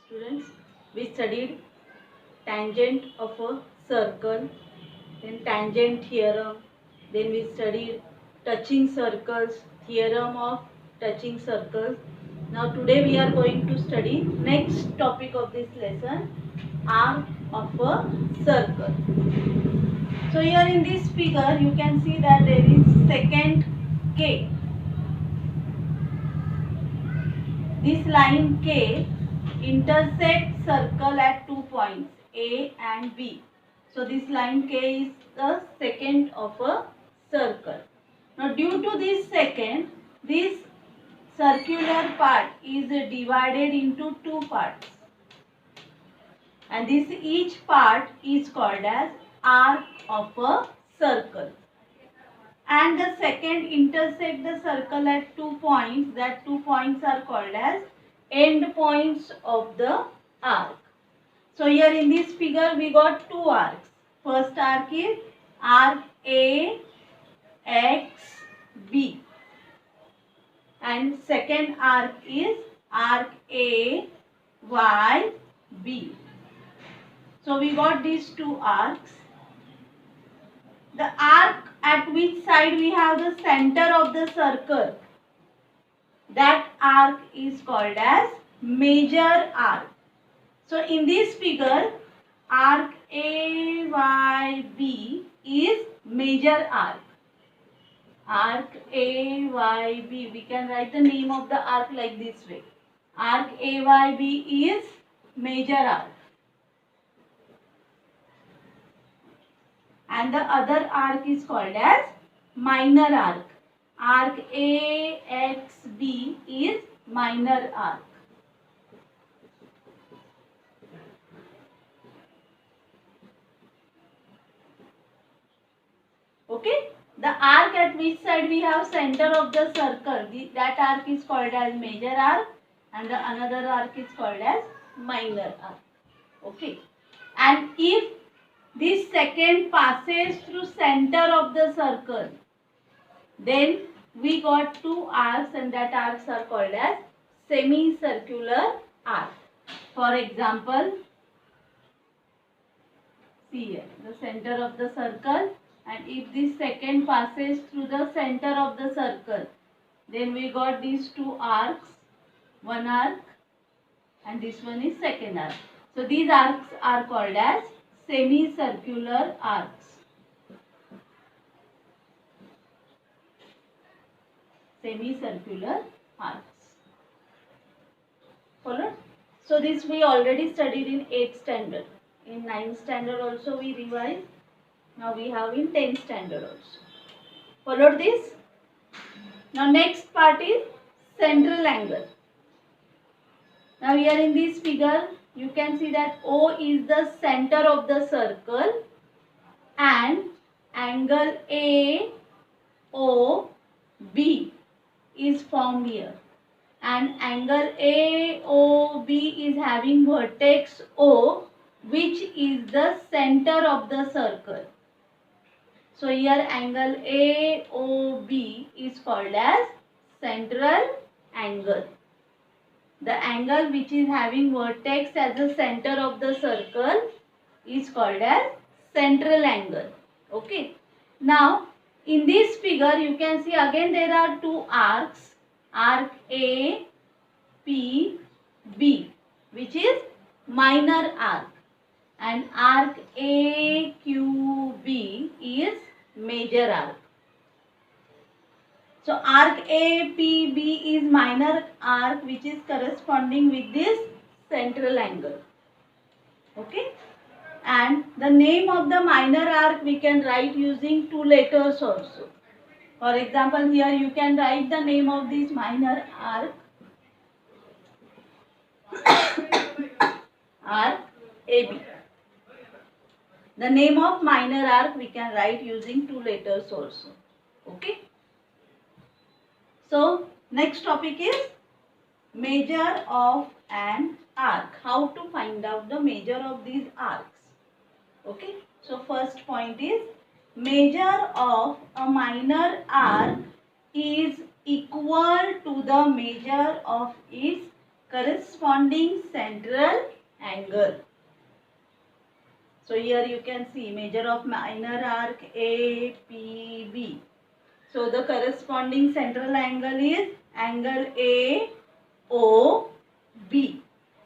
Students, we studied tangent of a circle, then tangent theorem, then we studied touching circles, theorem of touching circles. Now today we are going to study next topic of this lesson, arc of a circle. So here in this figure you can see that there is secant K. This line K intersects circle at 2 points A and B. So this line K is the secant of a circle. Now due to this secant, this circular part is divided into two parts. And this each part is called as arc of a circle. And the second intersect the circle at 2 points. That 2 points are called as end points of the arc. So here in this figure we got two arcs. First arc is arc A X B and second arc is arc A Y B. So we got these two arcs. The arc at which side we have the center of the circle, that arc is called as major arc. So in this figure, arc AYB is major arc. Arc AYB, we can write the name of the arc like this way. Arc AYB is major arc. And the other arc is called as minor arc. Arc AXB is minor arc. Okay, the arc at which side we have center of the circle, that arc is called as major arc and the another arc is called as minor arc. Okay, and if this secant passes through center of the circle, then we got two arcs and that arcs are called as semicircular arc. For example, see here the center of the circle, and if this secant passes through the center of the circle, then we got these two arcs, one arc and this one is second arc. So these arcs are called as semicircular arcs. Semicircular arcs. Followed? So this we already studied in 8th standard. In 9th standard also we revised. Now we have in 10th standard also. Followed this? Now next part is central angle. Now here in this figure you can see that O is the center of the circle and angle AOB is formed here. And angle AOB is having vertex O, which is the center of the circle. So here angle AOB is called as central angle. The angle which is having vertex as the center of the circle is called as central angle. Okay. Now in this figure you can see again there are two arcs, arc A, P, B, which is minor arc, and arc A, Q, B is major arc. So arc APB is minor arc which is corresponding with this central angle. Okay. And the name of the minor arc we can write using two letters also. For example, here you can write the name of this minor arc. Arc AB. The name of minor arc we can write using two letters also. Okay. So next topic is measure of an arc. How to find out the measure of these arcs. Okay. So first point is measure of a minor arc is equal to the measure of its corresponding central angle. So here you can see measure of minor arc APB. So the corresponding central angle is angle AOB.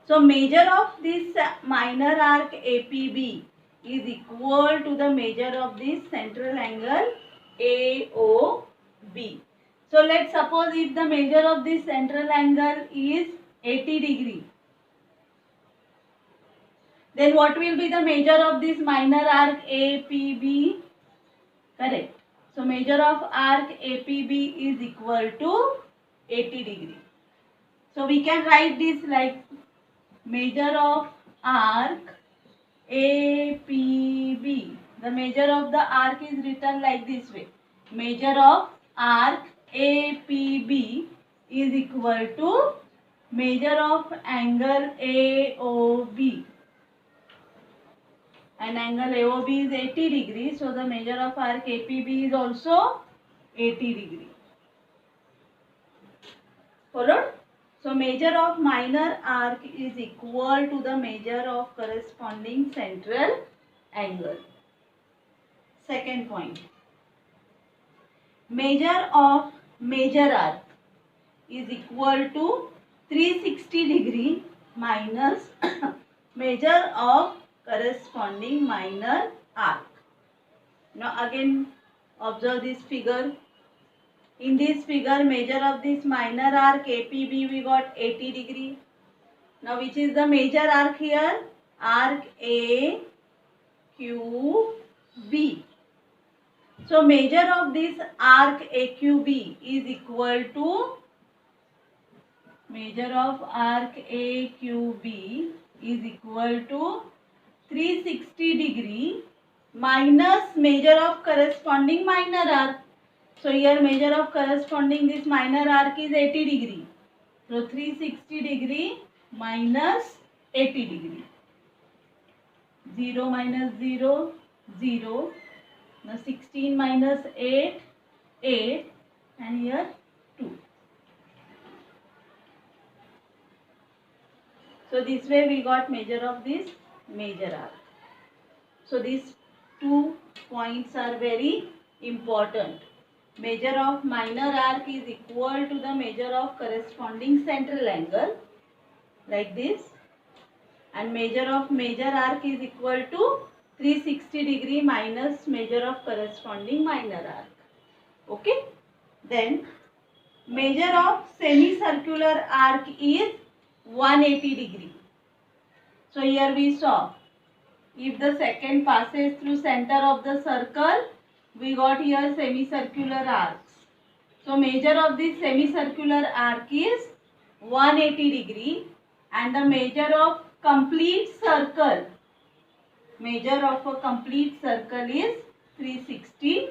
So measure of this minor arc APB is equal to the measure of this central angle AOB. So let's suppose if the measure of this central angle is 80 degree. Then what will be the measure of this minor arc APB? Correct. So measure of arc APB is equal to 80 degree. So we can write this like measure of arc APB. The measure of the arc is written like this way. Measure of arc APB is equal to measure of angle AOB. And angle AOB is 80 degree. So the measure of arc APB is also 80 degree. Followed? So measure of minor arc is equal to the measure of corresponding central angle. Second point. Measure of major arc is equal to 360 degree minus measure of corresponding minor arc. Now again observe this figure. In this figure measure of this minor arc APB we got 80 degree. Now which is the major arc here? Arc AQB. So measure of this arc AQB is equal to measure of arc AQB is equal to 360 degree minus measure of corresponding minor arc. So here measure of corresponding this minor arc is 80 degree. So 360 degree minus 80 degree. 0 minus 0, 0. Now 16 minus 8, 8. And here 2. So this way we got measure of this major arc. So these 2 points are very important. Measure of minor arc is equal to the measure of corresponding central angle like this, and measure of major arc is equal to 360 degree minus measure of corresponding minor arc. Okay. Then measure of semicircular arc is 180 degree. So here we saw if the second passes through center of the circle, we got here semicircular arcs. So measure of this semicircular arc is 180 degree and the measure of complete circle, measure of a complete circle is 360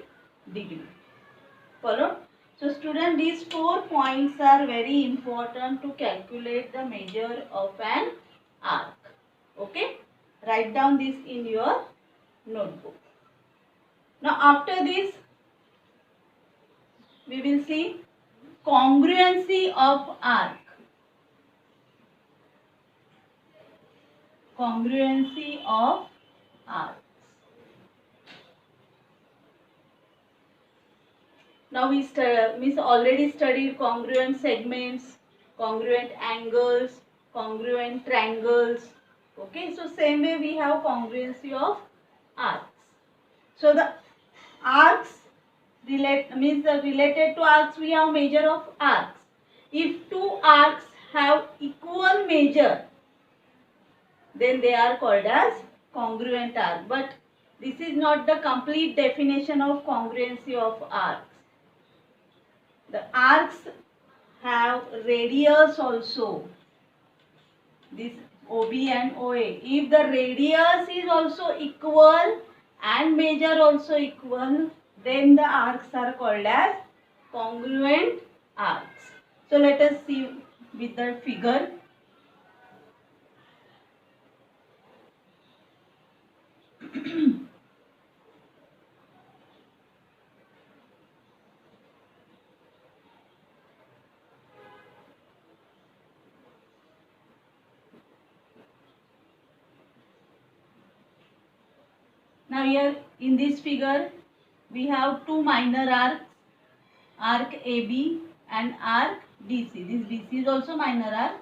degree. Follow? So student, these 4 points are very important to calculate the measure of an arc. Okay? Write down this in your notebook. Now after this, we will see congruency of arc. Congruency of arcs. Now we already studied congruent segments, congruent angles, congruent triangles. Okay, so same way we have congruency of arcs. So the arcs related to arcs we have measure of arcs. If 2 arcs have equal measure, then they are called as congruent arc. But this is not the complete definition of congruency of arcs. The arcs have radius also. This OB and OA. If the radius is also equal and measure also equal, then the arcs are called as congruent arcs. So let us see with the figure. Now here in this figure we have two minor arcs, arc AB and arc DC. This DC is also minor arc.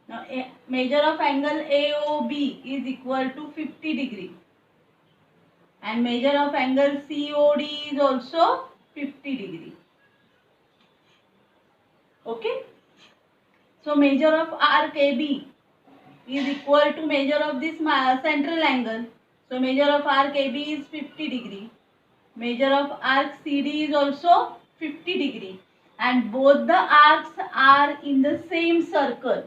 Now measure of angle AOB is equal to 50 degree and measure of angle COD is also 50 degree. Okay. So measure of arc AB is equal to measure of this central angle. So measure of arc AB is 50 degree. Measure of arc CD is also 50 degree. And both the arcs are in the same circle.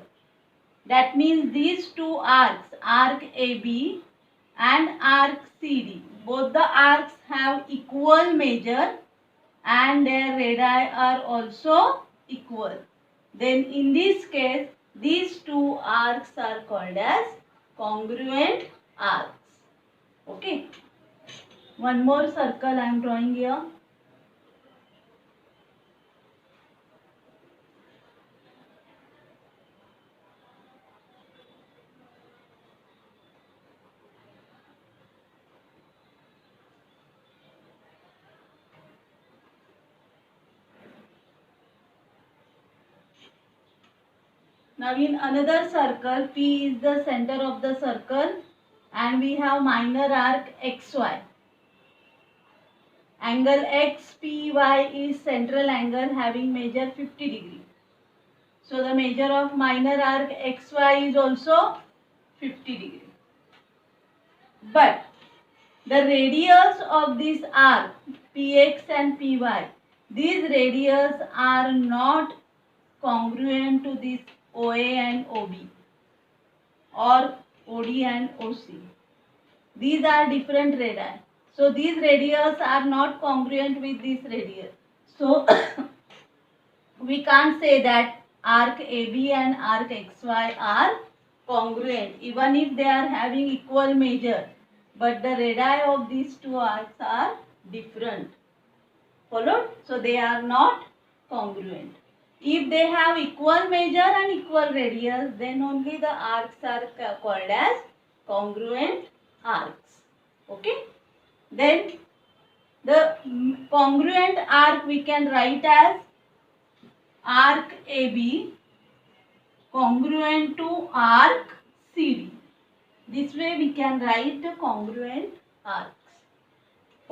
That means these two arcs, arc AB and arc CD, both the arcs have equal measure and their radii are also equal. Then in this case, these two arcs are called as congruent arcs. Okay. One more circle I am drawing here. Now in another circle, P is the center of the circle and we have minor arc XY. Angle XPY is central angle having measure 50 degree. So the measure of minor arc XY is also 50 degree. But the radius of this arc PX and PY, these radius are not congruent to this OA and OB or OD and OC. These are different radii. So these radius are not congruent with this radius. So we can't say that arc AB and arc XY are congruent even if they are having equal measure. But the radii of these two arcs are different. Followed? So they are not congruent. If they have equal measure and equal radius, then only the arcs are called as congruent arcs. Okay. Then the congruent arc we can write as arc AB congruent to arc CD. This way we can write the congruent arc.